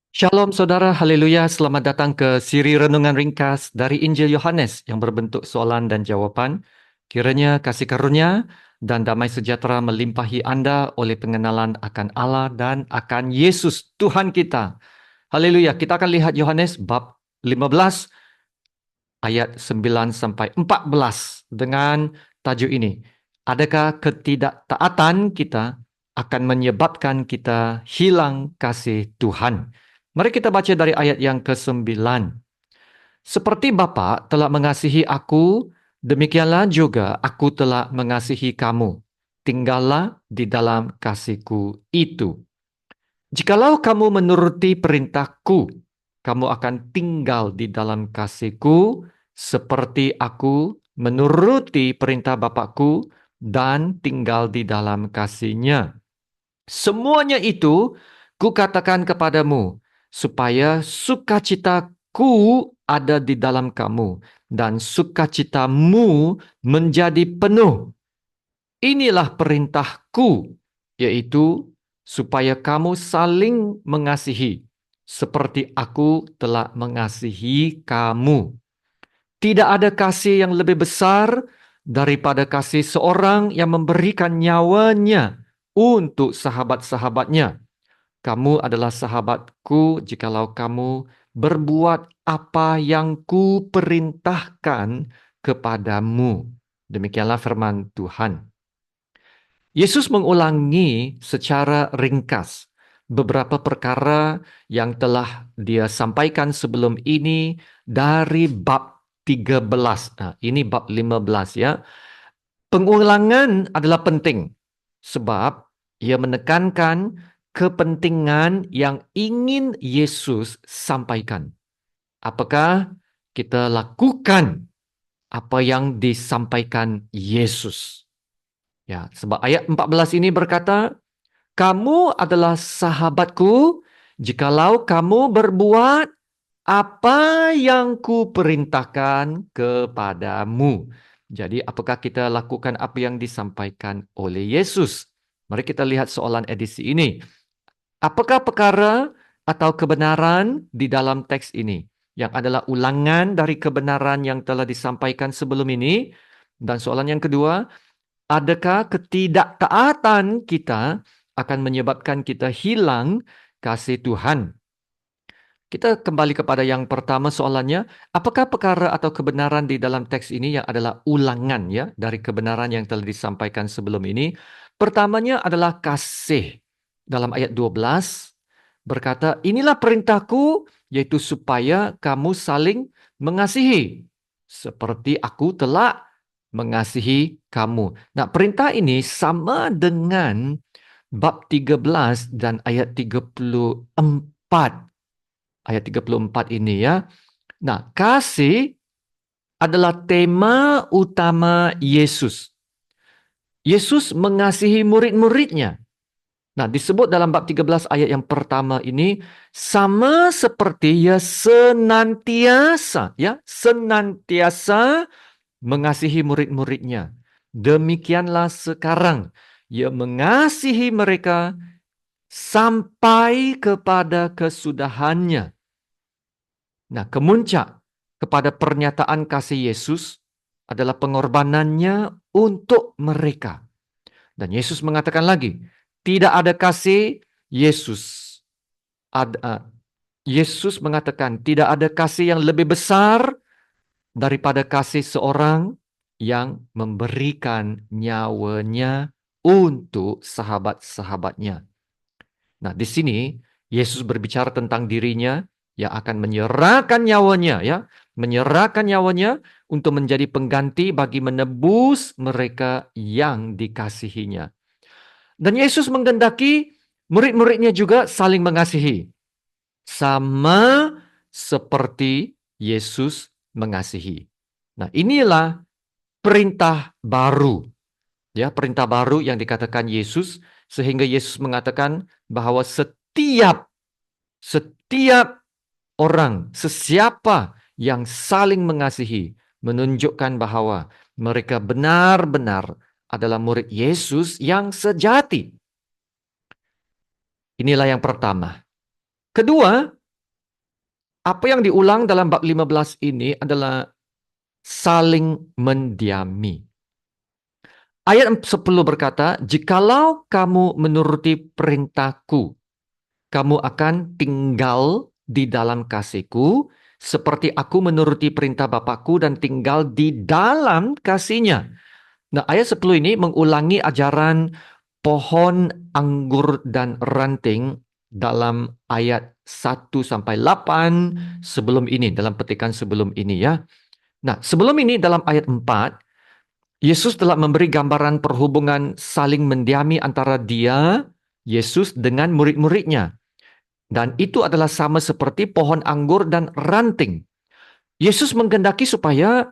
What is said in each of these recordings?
Shalom saudara, haleluya, selamat datang ke siri renungan ringkas dari Injil Yohanes yang berbentuk soalan dan jawaban. Kiranya kasih karunia dan damai sejahtera melimpahi Anda oleh pengenalan akan Allah dan akan Yesus Tuhan kita. Haleluya, kita akan lihat Yohanes bab 15 ayat 9 sampai 14 dengan tajuk ini. Adakah ketidaktaatan kita akan menyebabkan kita hilang kasih Tuhan? Mari kita baca dari ayat yang ke-9. Seperti Bapa telah mengasihi aku, demikianlah juga aku telah mengasihi kamu. Tinggallah di dalam kasihku itu. Jikalau kamu menuruti perintahku, kamu akan tinggal di dalam kasihku, seperti aku menuruti perintah Bapakku dan tinggal di dalam kasihnya. Semuanya itu kukatakan kepadamu, supaya sukacitaku ada di dalam kamu, dan sukacitamu menjadi penuh. Inilah perintahku, yaitu supaya kamu saling mengasihi, seperti aku telah mengasihi kamu. Tidak ada kasih yang lebih besar daripada kasih seorang yang memberikan nyawanya untuk sahabat-sahabatnya. Kamu adalah sahabatku jikalau kamu berbuat apa yang kuperintahkan kepadamu. Demikianlah firman Tuhan. Yesus mengulangi secara ringkas beberapa perkara yang telah dia sampaikan sebelum ini dari bab 13. Nah, ini bab 15 ya. Pengulangan adalah penting sebab ia menekankan kepentingan yang ingin Yesus sampaikan. Apakah kita lakukan apa yang disampaikan Yesus? Ya, sebab ayat 14 ini berkata, kamu adalah sahabatku jikalau kamu berbuat apa yang kuperintahkan kepadamu. Jadi, apakah kita lakukan apa yang disampaikan oleh Yesus? Mari kita lihat soalan edisi ini. Apakah perkara atau kebenaran di dalam teks ini yang adalah ulangan dari kebenaran yang telah disampaikan sebelum ini? Dan soalan yang kedua, adakah ketidaktaatan kita akan menyebabkan kita hilang kasih Tuhan? Kita kembali kepada yang pertama soalannya, apakah perkara atau kebenaran di dalam teks ini yang adalah ulangan ya dari kebenaran yang telah disampaikan sebelum ini? Pertamanya adalah kasih. Dalam ayat 12 berkata, inilah perintahku yaitu supaya kamu saling mengasihi seperti aku telah mengasihi kamu. Nah, perintah ini sama dengan bab 13 dan ayat 34. Ayat 34 ini ya. Nah, kasih adalah tema utama Yesus. Yesus mengasihi murid-muridnya. Nah, disebut dalam bab 13 ayat yang pertama ini sama seperti ia senantiasa mengasihi murid-muridnya. Demikianlah sekarang ia mengasihi mereka sampai kepada kesudahannya. Nah, kemuncak kepada pernyataan kasih Yesus adalah pengorbanannya untuk mereka. Dan Yesus mengatakan lagi, tidak ada kasih Yesus. Yesus mengatakan tidak ada kasih yang lebih besar daripada kasih seorang yang memberikan nyawanya untuk sahabat-sahabatnya. Nah, di sini Yesus berbicara tentang dirinya yang akan menyerahkan nyawanya ya, menyerahkan nyawanya untuk menjadi pengganti bagi menebus mereka yang dikasihinya. Dan Yesus menghendaki murid-muridnya juga saling mengasihi. Sama seperti Yesus mengasihi. Nah, inilah perintah baru. Ya, perintah baru yang dikatakan Yesus sehingga Yesus mengatakan bahwa setiap orang, sesiapa yang saling mengasihi menunjukkan bahwa mereka benar-benar adalah murid Yesus yang sejati. Inilah yang pertama. Kedua, apa yang diulang dalam bab 15 ini adalah saling mendiami. Ayat 10 berkata, "Jikalau kamu menuruti perintahku, kamu akan tinggal di dalam kasihku, seperti aku menuruti perintah Bapakku dan tinggal di dalam kasihnya." Nah, ayat 10 ini mengulangi ajaran pohon anggur dan ranting dalam ayat 1 sampai 8 sebelum ini, dalam petikan sebelum ini ya. Nah, sebelum ini dalam ayat 4, Yesus telah memberi gambaran perhubungan saling mendiami antara dia, Yesus, dengan murid-muridnya. Dan itu adalah sama seperti pohon anggur dan ranting. Yesus menghendaki supaya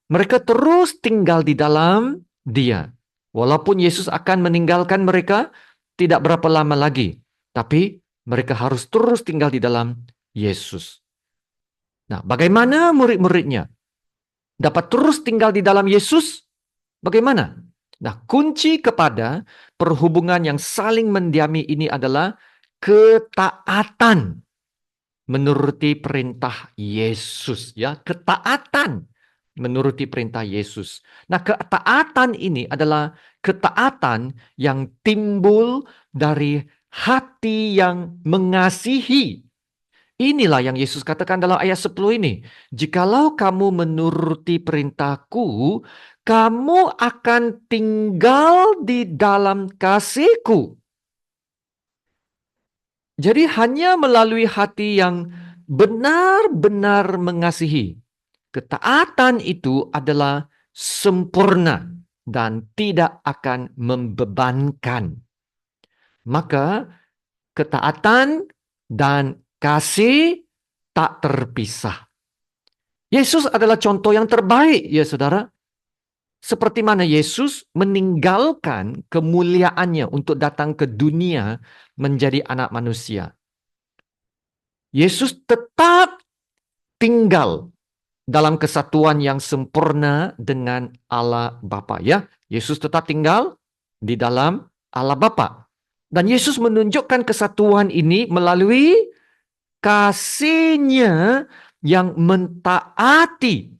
mereka terus tinggal di dalam dia. Walaupun Yesus akan meninggalkan mereka tidak berapa lama lagi. Tapi mereka harus terus tinggal di dalam Yesus. Nah, bagaimana murid-muridnya dapat terus tinggal di dalam Yesus? Bagaimana? Nah, kunci kepada perhubungan yang saling mendiami ini adalah ketaatan menuruti perintah Yesus, ya, ketaatan menuruti perintah Yesus. Nah, ketaatan ini adalah ketaatan yang timbul dari hati yang mengasihi. Inilah yang Yesus katakan dalam ayat 10 ini. Jikalau kamu menuruti perintahku, kamu akan tinggal di dalam kasihku. Jadi hanya melalui hati yang benar-benar mengasihi. Ketaatan itu adalah sempurna dan tidak akan membebankan. Maka ketaatan dan kasih tak terpisah. Yesus adalah contoh yang terbaik, ya saudara. Seperti mana Yesus meninggalkan kemuliaannya untuk datang ke dunia menjadi anak manusia. Yesus tetap tinggal dalam kesatuan yang sempurna dengan Allah Bapa, ya. Yesus tetap tinggal di dalam Allah Bapa. Dan Yesus menunjukkan kesatuan ini melalui kasihnya yang mentaati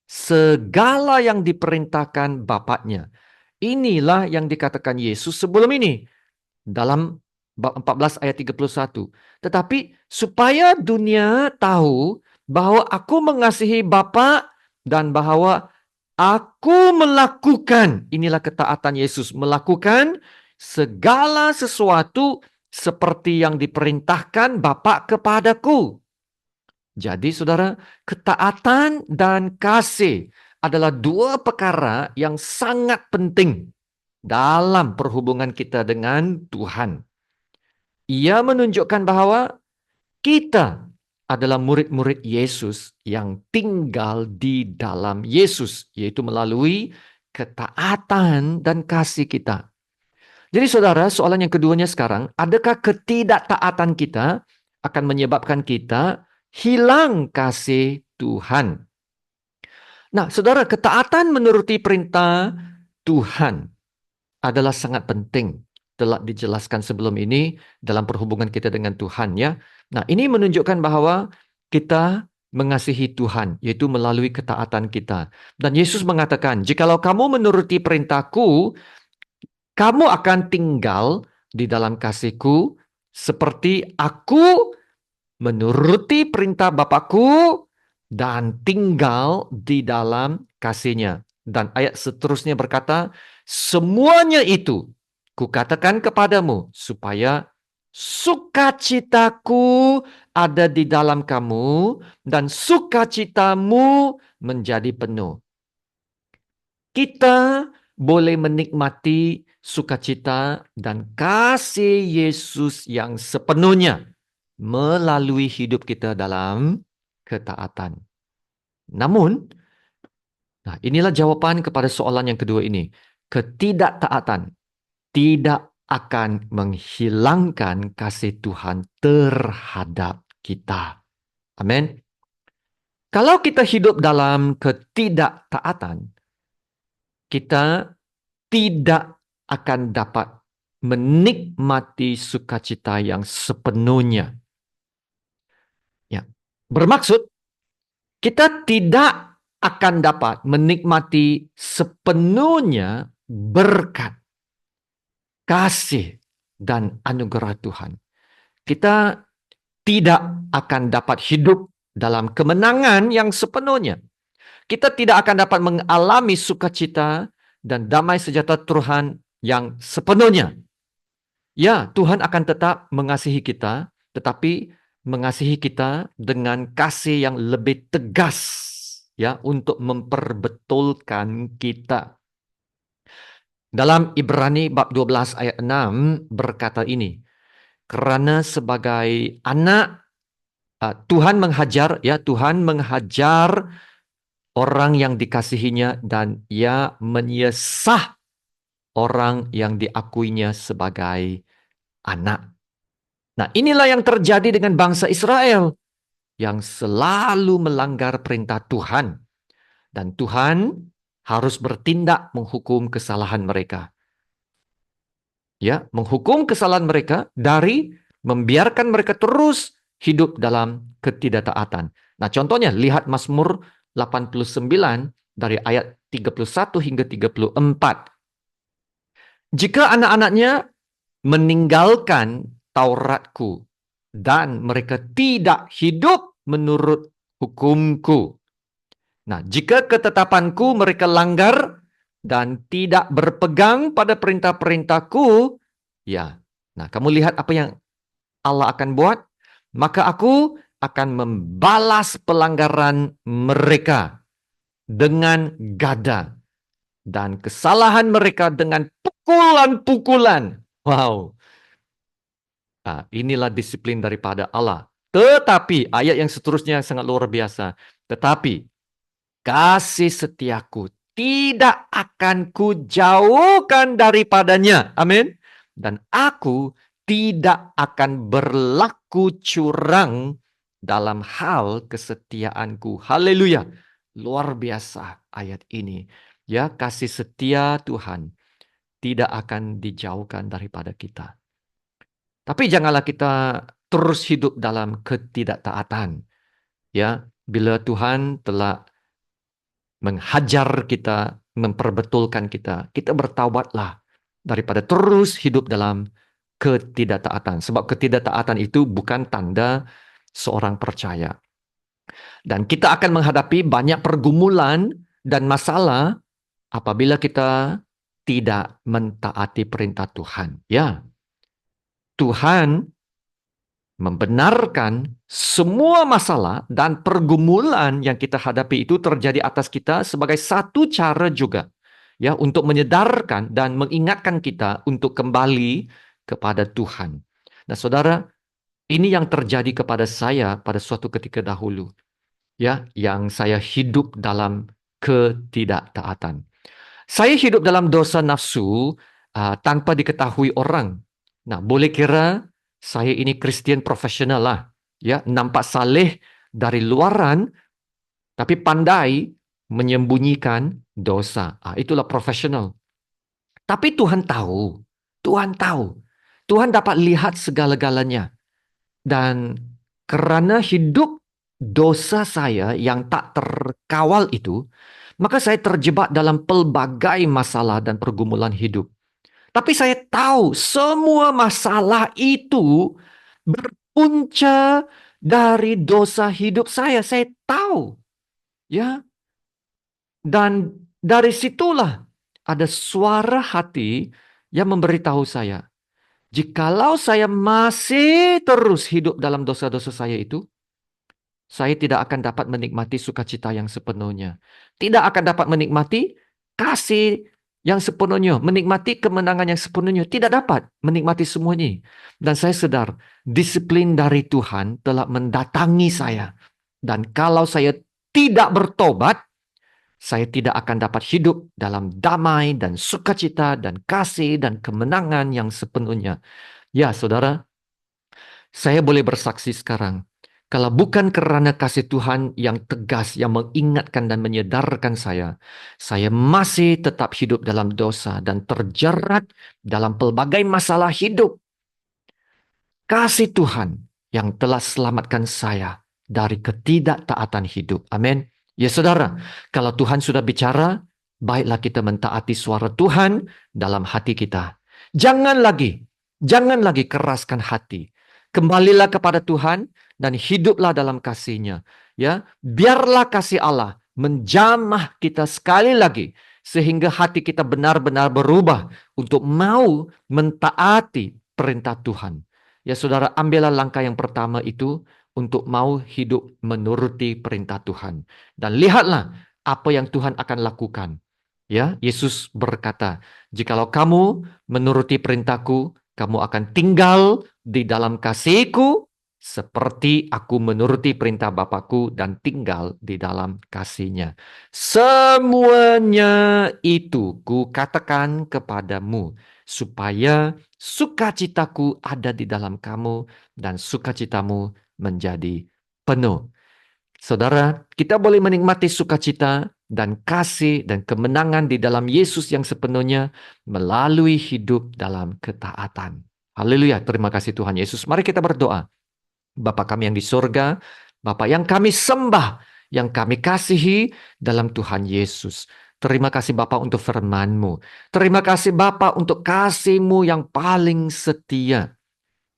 segala yang diperintahkan Bapaknya. Inilah yang dikatakan Yesus sebelum ini dalam bab 14 ayat 31. Tetapi supaya dunia tahu bahwa aku mengasihi Bapa dan bahwa aku melakukan, inilah ketaatan Yesus, melakukan segala sesuatu seperti yang diperintahkan Bapa kepadaku. Jadi saudara, ketaatan dan kasih adalah dua perkara yang sangat penting dalam perhubungan kita dengan Tuhan. Ia menunjukkan bahwa kita adalah murid-murid Yesus yang tinggal di dalam Yesus, yaitu melalui ketaatan dan kasih kita. Jadi saudara, soalan yang keduanya sekarang, adakah ketidaktaatan kita akan menyebabkan kita hilang kasih Tuhan? Nah, saudara, ketaatan menuruti perintah Tuhan adalah sangat penting. Telah dijelaskan sebelum ini dalam perhubungan kita dengan Tuhan, ya. Nah, ini menunjukkan bahwa kita mengasihi Tuhan, yaitu melalui ketaatan kita. Dan Yesus mengatakan, jikalau kamu menuruti perintahku, kamu akan tinggal di dalam kasihku, seperti aku menuruti perintah Bapakku dan tinggal di dalam kasihnya. Dan ayat seterusnya berkata, semuanya itu kukatakan kepadamu supaya sukacitaku ada di dalam kamu dan sukacitamu menjadi penuh. Kita boleh menikmati sukacita dan kasih Yesus yang sepenuhnya melalui hidup kita dalam ketaatan. Namun, nah inilah jawaban kepada soalan yang kedua ini. Ketidaktaatan tidak akan menghilangkan kasih Tuhan terhadap kita. Amin. Kalau kita hidup dalam ketidaktaatan, kita tidak akan dapat menikmati sukacita yang sepenuhnya. Ya. Bermaksud, kita tidak akan dapat menikmati sepenuhnya berkat, kasih, dan anugerah Tuhan. Kita tidak akan dapat hidup dalam kemenangan yang sepenuhnya. Kita tidak akan dapat mengalami sukacita dan damai sejahtera Tuhan yang sepenuhnya. Ya, Tuhan akan tetap mengasihi kita, tetapi mengasihi kita dengan kasih yang lebih tegas, ya, untuk memperbetulkan kita. Dalam Ibrani bab 12 ayat 6 berkata ini, karena sebagai anak Tuhan menghajar orang yang dikasihinya dan ia menyesah orang yang diakuinya sebagai anak. Nah, inilah yang terjadi dengan bangsa Israel yang selalu melanggar perintah Tuhan. Dan Tuhan harus bertindak menghukum kesalahan mereka. Ya, menghukum kesalahan mereka dari membiarkan mereka terus hidup dalam ketidaktaatan. Nah, contohnya lihat Mazmur 89 dari ayat 31 hingga 34. Jika anak-anaknya meninggalkan Tauratku dan mereka tidak hidup menurut hukumku. Nah, jika ketetapanku mereka langgar dan tidak berpegang pada perintah-perintahku, ya. Nah, kamu lihat apa yang Allah akan buat? Maka aku akan membalas pelanggaran mereka dengan gada dan kesalahan mereka dengan pukulan-pukulan. Wow. Nah, inilah disiplin daripada Allah. Tetapi, ayat yang seterusnya sangat luar biasa. Tetapi, kasih setiaku tidak akan kujauhkan daripadanya. Amin. Dan aku tidak akan berlaku curang dalam hal kesetiaanku. Haleluya. Luar biasa ayat ini. Ya, kasih setia Tuhan tidak akan dijauhkan daripada kita. Tapi janganlah kita terus hidup dalam ketidaktaatan. Ya, bila Tuhan telah menghajar kita, memperbetulkan kita, kita bertaubatlah daripada terus hidup dalam ketidaktaatan. Sebab ketidaktaatan itu bukan tanda seorang percaya. Dan kita akan menghadapi banyak pergumulan dan masalah apabila kita tidak mentaati perintah Tuhan. Ya, Tuhan membenarkan semua masalah dan pergumulan yang kita hadapi itu terjadi atas kita sebagai satu cara juga ya untuk menyedarkan dan mengingatkan kita untuk kembali kepada Tuhan. Nah, saudara, ini yang terjadi kepada saya pada suatu ketika dahulu ya, yang saya hidup dalam ketidaktaatan. Saya hidup dalam dosa nafsu tanpa diketahui orang. Nah, boleh kira saya ini Kristen profesional lah. Ya, nampak saleh dari luaran, tapi pandai menyembunyikan dosa. Itulah profesional. Tapi Tuhan tahu. Tuhan tahu. Tuhan dapat lihat segala-galanya. Dan karena hidup dosa saya yang tak terkawal itu, maka saya terjebak dalam pelbagai masalah dan pergumulan hidup. Tapi saya tahu semua masalah itu berpunca dari dosa hidup saya. Saya tahu. Ya. Dan dari situlah ada suara hati yang memberitahu saya. Jikalau saya masih terus hidup dalam dosa-dosa saya itu, saya tidak akan dapat menikmati sukacita yang sepenuhnya. Tidak akan dapat menikmati kasih yang sepenuhnya. Menikmati kemenangan yang sepenuhnya. Tidak dapat menikmati semuanya. Dan saya sedar, disiplin dari Tuhan telah mendatangi saya. Dan kalau saya tidak bertobat, saya tidak akan dapat hidup dalam damai dan sukacita dan kasih dan kemenangan yang sepenuhnya. Ya, saudara, saya boleh bersaksi sekarang. Kalau bukan karena kasih Tuhan yang tegas, yang mengingatkan dan menyedarkan saya masih tetap hidup dalam dosa dan terjerat dalam pelbagai masalah hidup. Kasih Tuhan yang telah selamatkan saya dari ketidaktaatan hidup. Amin. Ya saudara, kalau Tuhan sudah bicara, baiklah kita mentaati suara Tuhan dalam hati kita. Jangan lagi keraskan hati. Kembalilah kepada Tuhan dan hiduplah dalam kasih-Nya. Ya, biarlah kasih Allah menjamah kita sekali lagi sehingga hati kita benar-benar berubah untuk mau mentaati perintah Tuhan. Ya saudara, ambillah langkah yang pertama itu untuk mau hidup menuruti perintah Tuhan. Dan lihatlah apa yang Tuhan akan lakukan. Ya, Yesus berkata, "Jikalau kamu menuruti perintahku, kamu akan tinggal di dalam kasihku, seperti aku menuruti perintah Bapakku dan tinggal di dalam kasih-Nya. Semuanya itu kukatakan kepadamu, supaya sukacitaku ada di dalam kamu dan sukacitamu menjadi penuh." Saudara, kita boleh menikmati sukacita dan kasih dan kemenangan di dalam Yesus yang sepenuhnya melalui hidup dalam ketaatan. Haleluya, terima kasih Tuhan Yesus. Mari kita berdoa. Bapa kami yang di surga, Bapa yang kami sembah, yang kami kasihi dalam Tuhan Yesus. Terima kasih Bapa untuk firman-Mu. Terima kasih Bapa untuk kasih-Mu yang paling setia.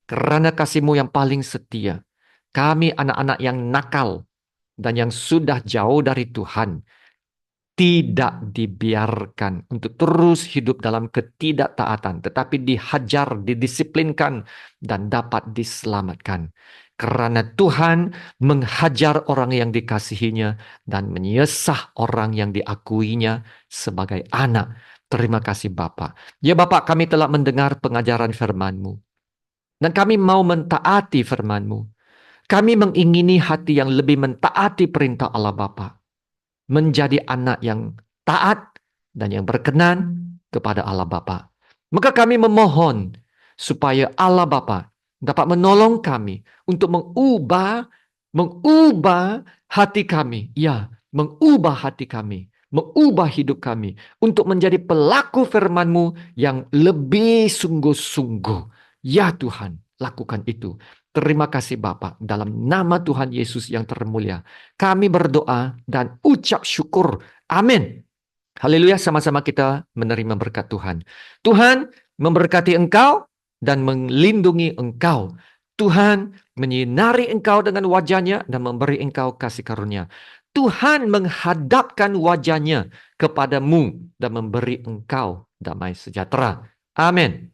Karena kasih-Mu yang paling setia, kami anak-anak yang nakal dan yang sudah jauh dari Tuhan tidak dibiarkan untuk terus hidup dalam ketidaktaatan, tetapi dihajar, didisiplinkan, dan dapat diselamatkan. Karena Tuhan menghajar orang yang dikasihinya dan menyesah orang yang diakuinya sebagai anak. Terima kasih Bapa. Ya Bapa, kami telah mendengar pengajaran firman-Mu. Dan kami mau mentaati firman-Mu. Kami mengingini hati yang lebih mentaati perintah Allah Bapa. Menjadi anak yang taat dan yang berkenan kepada Allah Bapa. Maka kami memohon supaya Allah Bapa dapat menolong kami untuk mengubah hati kami. Ya, mengubah hati kami. Mengubah hidup kami untuk menjadi pelaku firman-Mu yang lebih sungguh-sungguh. Ya Tuhan, lakukan itu. Terima kasih Bapa, dalam nama Tuhan Yesus yang termulia. Kami berdoa dan ucap syukur. Amin. Haleluya, sama-sama kita menerima berkat Tuhan. Tuhan memberkati engkau dan melindungi engkau. Tuhan menyinari engkau dengan wajahnya dan memberi engkau kasih karunia. Tuhan menghadapkan wajahnya kepadamu dan memberi engkau damai sejahtera. Amin.